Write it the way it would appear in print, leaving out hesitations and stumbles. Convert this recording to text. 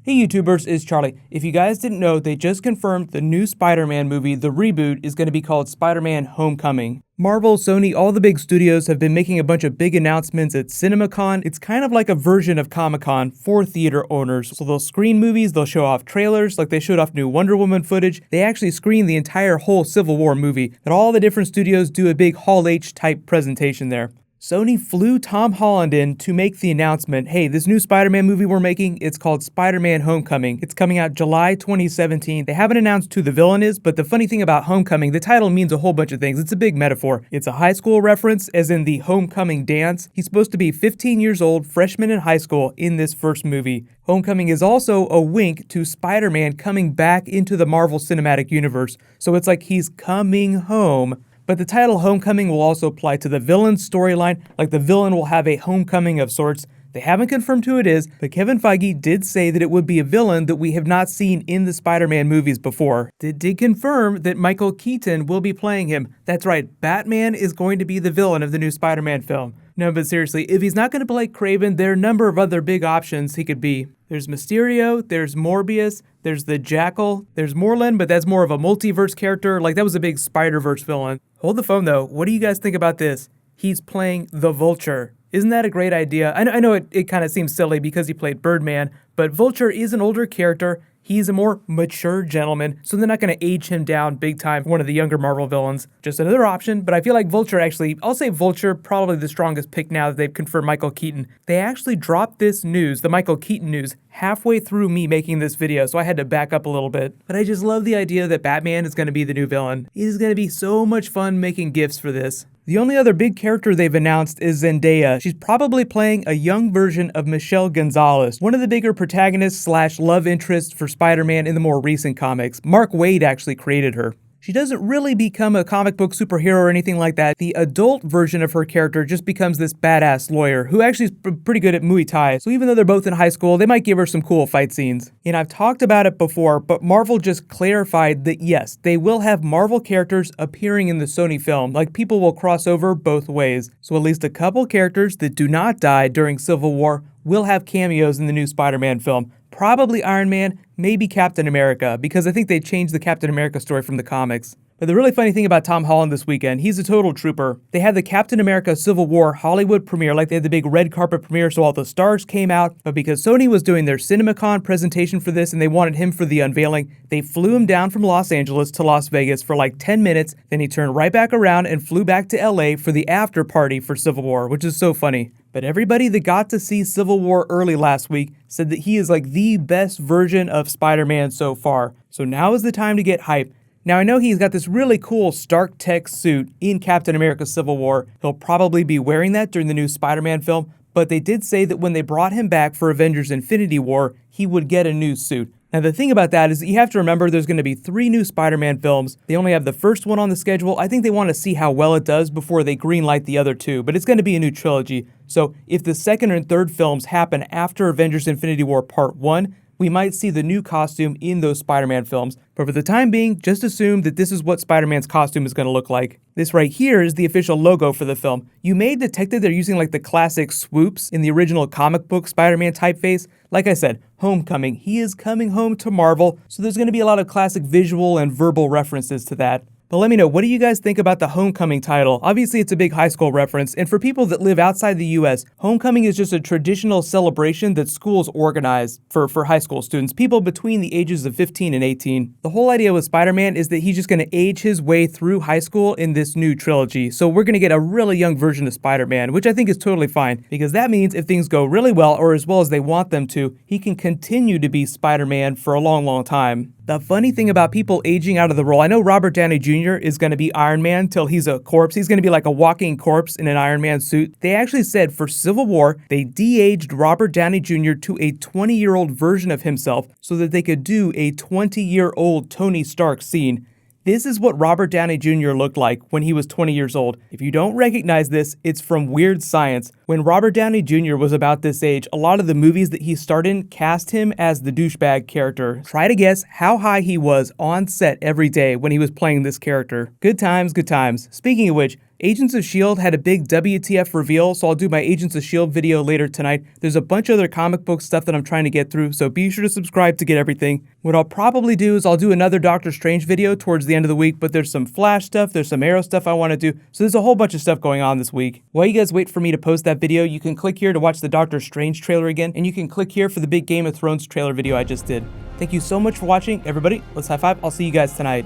Hey YouTubers, it's Charlie. If you guys didn't know, they just confirmed the new Spider-Man movie, the reboot, is going to be called Spider-Man Homecoming. Marvel, Sony, all the big studios have been making a bunch of big announcements at CinemaCon. It's kind of like a version of Comic-Con for theater owners. So they'll screen movies, they'll show off trailers, like they showed off new Wonder Woman footage. They actually screen the entire whole Civil War movie, and all the different studios do a big Hall H type presentation there. Sony flew Tom Holland in to make the announcement, hey, this new Spider-Man movie we're making, it's called Spider-Man Homecoming. It's coming out July 2017. They haven't announced who the villain is, but the funny thing about Homecoming, the title means a whole bunch of things. It's a big metaphor. It's a high school reference, as in the homecoming dance. He's supposed to be 15 years old, freshman in high school in this first movie. Homecoming is also a wink to Spider-Man coming back into the Marvel Cinematic Universe. So it's like he's coming home. But the title Homecoming will also apply to the villain's storyline, like the villain will have a homecoming of sorts. They haven't confirmed who it is, but Kevin Feige did say that it would be a villain that we have not seen in the Spider-Man movies before. They did confirm that Michael Keaton will be playing him. That's right, Batman is going to be the villain of the new Spider-Man film. No, but seriously, if he's not going to play Kraven, there are a number of other big options he could be. There's Mysterio, there's Morbius, there's the Jackal, there's Morlun, but that's more of a multiverse character. Like, that was a big Spider-Verse villain. Hold the phone, though. What do you guys think about this? He's playing the Vulture. Isn't that a great idea? I know it kind of seems silly because he played Birdman, but Vulture is an older character. He's a more mature gentleman, so they're not going to age him down big time for one of the younger Marvel villains. Just another option, but I feel like Vulture I'll say Vulture, probably the strongest pick now that they've confirmed Michael Keaton. They actually dropped this news, the Michael Keaton news, halfway through me making this video, so I had to back up a little bit. But I just love the idea that Batman is going to be the new villain. It is going to be so much fun making GIFs for this. The only other big character they've announced is Zendaya. She's probably playing a young version of Michelle Gonzalez, one of the bigger protagonists / love interests for Spider-Man in the more recent comics. Mark Waid actually created her. She doesn't really become a comic book superhero or anything like that. The adult version of her character just becomes this badass lawyer who actually is pretty good at Muay Thai. So even though they're both in high school, they might give her some cool fight scenes. And I've talked about it before, but Marvel just clarified that yes, they will have Marvel characters appearing in the Sony film. Like, people will cross over both ways. So at least a couple characters that do not die during Civil War will have cameos in the new Spider-Man film. Probably Iron Man, maybe Captain America, because I think they changed the Captain America story from the comics. But the really funny thing about Tom Holland this weekend, he's a total trooper. They had the Captain America Civil War Hollywood premiere, like they had the big red carpet premiere, so all the stars came out. But because Sony was doing their CinemaCon presentation for this and they wanted him for the unveiling, they flew him down from Los Angeles to Las Vegas for like 10 minutes. Then he turned right back around and flew back to LA for the after party for Civil War, which is so funny. But everybody that got to see Civil War early last week said that he is like the best version of Spider-Man so far. So now is the time to get hype. Now, I know he's got this really cool Stark Tech suit in Captain America Civil War. He'll probably be wearing that during the new Spider-Man film, but they did say that when they brought him back for Avengers Infinity War, he would get a new suit. Now, the thing about that is that you have to remember there's going to be 3 new Spider-Man films. They only have the first one on the schedule. I think they want to see how well it does before they greenlight the other 2, but it's going to be a new trilogy. So if the second and third films happen after Avengers Infinity War Part 1, we might see the new costume in those Spider-Man films. But for the time being, just assume that this is what Spider-Man's costume is going to look like. This right here is the official logo for the film. You may have detected they're using like the classic swoops in the original comic book Spider-Man typeface. Like I said, Homecoming. He is coming home to Marvel, so there's going to be a lot of classic visual and verbal references to that. But let me know, what do you guys think about the Homecoming title? Obviously, it's a big high school reference, and for people that live outside the US, Homecoming is just a traditional celebration that schools organize for high school students, people between the ages of 15 and 18. The whole idea with Spider-Man is that he's just going to age his way through high school in this new trilogy. So we're going to get a really young version of Spider-Man, which I think is totally fine, because that means if things go really well, or as well as they want them to, he can continue to be Spider-Man for a long, long time. The funny thing about people aging out of the role, I know Robert Downey Jr. is going to be Iron Man till he's a corpse. He's going to be like a walking corpse in an Iron Man suit. They actually said for Civil War, they de-aged Robert Downey Jr. to a 20-year-old version of himself so that they could do a 20-year-old Tony Stark scene. This is what Robert Downey Jr. looked like when he was 20 years old. If you don't recognize this, it's from Weird Science. When Robert Downey Jr. was about this age, a lot of the movies that he starred in cast him as the douchebag character. Try to guess how high he was on set every day when he was playing this character. Good times, good times. Speaking of which, Agents of S.H.I.E.L.D. had a big WTF reveal, so I'll do my Agents of S.H.I.E.L.D. video later tonight. There's a bunch of other comic book stuff that I'm trying to get through, so be sure to subscribe to get everything. What I'll probably do is I'll do another Doctor Strange video towards the end of the week, but there's some Flash stuff, there's some Arrow stuff I want to do, so there's a whole bunch of stuff going on this week. While you guys wait for me to post that video, you can click here to watch the Doctor Strange trailer again, and you can click here for the big Game of Thrones trailer video I just did. Thank you so much for watching, everybody. Let's high five. I'll see you guys tonight.